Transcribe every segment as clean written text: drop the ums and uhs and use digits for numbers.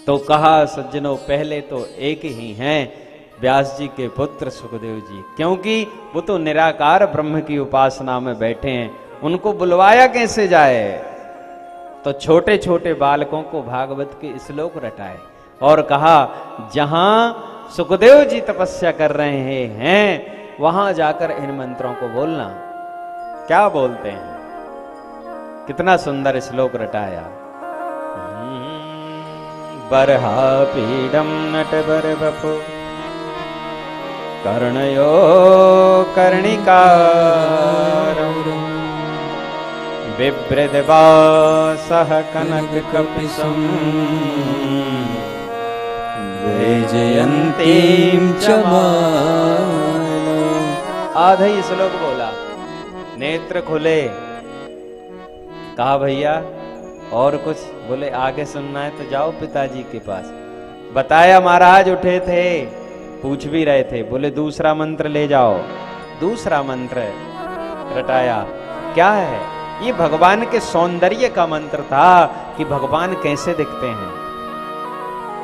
तो कहा सज्जनों पहले तो एक ही हैं व्यास जी के पुत्र सुखदेव जी, क्योंकि वो तो निराकार ब्रह्म की उपासना में बैठे हैं, उनको बुलवाया कैसे जाए। तो छोटे छोटे बालकों को भागवत के श्लोक रटाए और कहा जहां सुखदेव जी तपस्या कर रहे हैं वहां जाकर इन मंत्रों को बोलना। क्या बोलते हैं, कितना सुंदर श्लोक रटाया। बरहा पीडम नट बर बपो कर्णयो कर्णिकारं बिभ्रदवासः कनक कपिशं वैजयन्तीं च मालां। आधा ही श्लोक बोला, नेत्र खुले। कहा भैया और कुछ? बोले आगे सुनना है तो जाओ पिताजी के पास। बताया महाराज उठे थे, पूछ भी रहे थे, बोले दूसरा मंत्र ले जाओ। दूसरा मंत्र रटाया। क्या है ये? भगवान के सौंदर्य का मंत्र था कि भगवान कैसे दिखते हैं,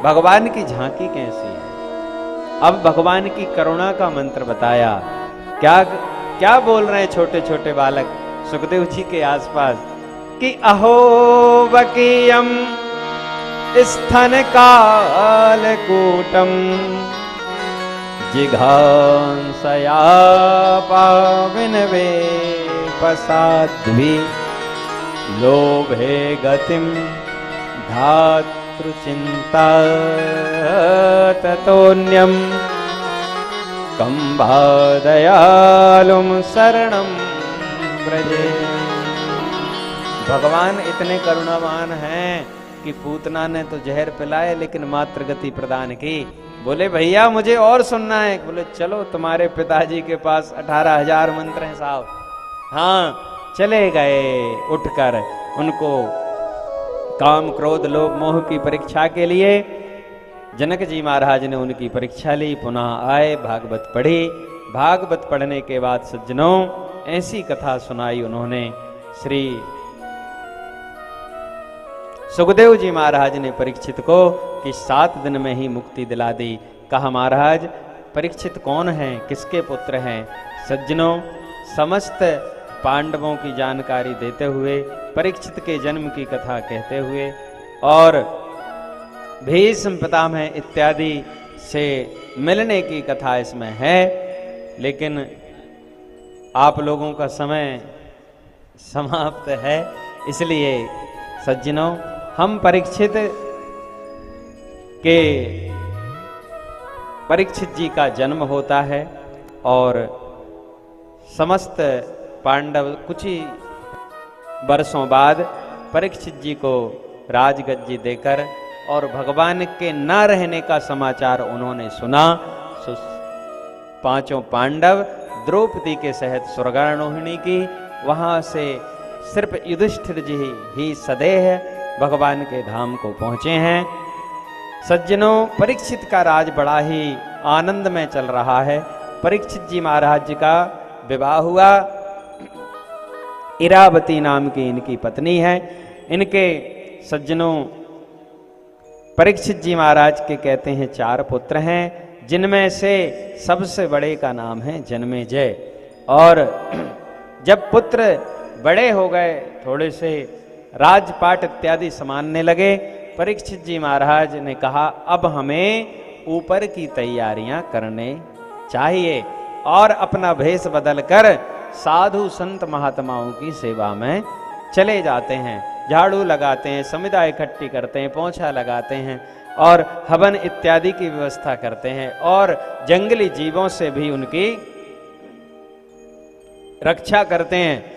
भगवान की झांकी कैसी है। अब भगवान की करुणा का मंत्र बताया। क्या क्या बोल रहे हैं छोटे छोटे बालक सुखदेव जी के आसपास कि अहो वकीयम स्थन कालकूटम जिघांसया पाविनवे पसाद्भि लोभे गतिम धातृचिंता ततोन्यम कंभादयालुम शरणम व्रजे। भगवान इतने करुणावान हैं कि पूतना ने तो जहर पिलाए लेकिन मात्र गति प्रदान की। बोले भैया मुझे और सुनना है। बोले चलो तुम्हारे पिताजी के पास 18,000 मंत्र हैं साहब। हाँ चले गए उठकर उनको काम क्रोध लोभ मोह की परीक्षा के लिए। जनक जी महाराज ने उनकी परीक्षा ली, पुनः आए, भागवत पढ़ी। भागवत पढ़ने के बाद सज्जनों ऐसी कथा सुनाई उन्होंने श्री सुखदेव जी महाराज ने परीक्षित को कि 7 दिन में ही मुक्ति दिला दी। कहा महाराज परीक्षित कौन हैं, किसके पुत्र हैं? सज्जनों समस्त पांडवों की जानकारी देते हुए, परीक्षित के जन्म की कथा कहते हुए और भीष्म पितामह इत्यादि से मिलने की कथा इसमें है। लेकिन आप लोगों का समय समाप्त है, इसलिए सज्जनों हम परीक्षित जी का जन्म होता है और समस्त पांडव कुछ ही वर्षों बाद परीक्षित जी को राजगद्दी देकर और भगवान के न रहने का समाचार उन्होंने सुना। पांचों पांडव द्रौपदी के सहित स्वर्गारोहिणी की, वहां से सिर्फ युधिष्ठिर जी ही सदेह भगवान के धाम को पहुंचे हैं। सज्जनों परीक्षित का राज बड़ा ही आनंद में चल रहा है। परीक्षित जी महाराज जी का विवाह हुआ। इरावती नाम की इनकी पत्नी है। इनके सज्जनों परीक्षित जी महाराज के कहते हैं 4 पुत्र हैं, जिनमें से सबसे बड़े का नाम है जन्मेजय। और जब पुत्र बड़े हो गए, थोड़े से राजपाट इत्यादि समानने लगे, परीक्षित जी महाराज ने कहा अब हमें ऊपर की तैयारियां करने चाहिए और अपना भेष बदलकर साधु संत महात्माओं की सेवा में चले जाते हैं। झाड़ू लगाते हैं, समिधा इकट्ठी करते हैं, पोंछा लगाते हैं और हवन इत्यादि की व्यवस्था करते हैं और जंगली जीवों से भी उनकी रक्षा करते हैं।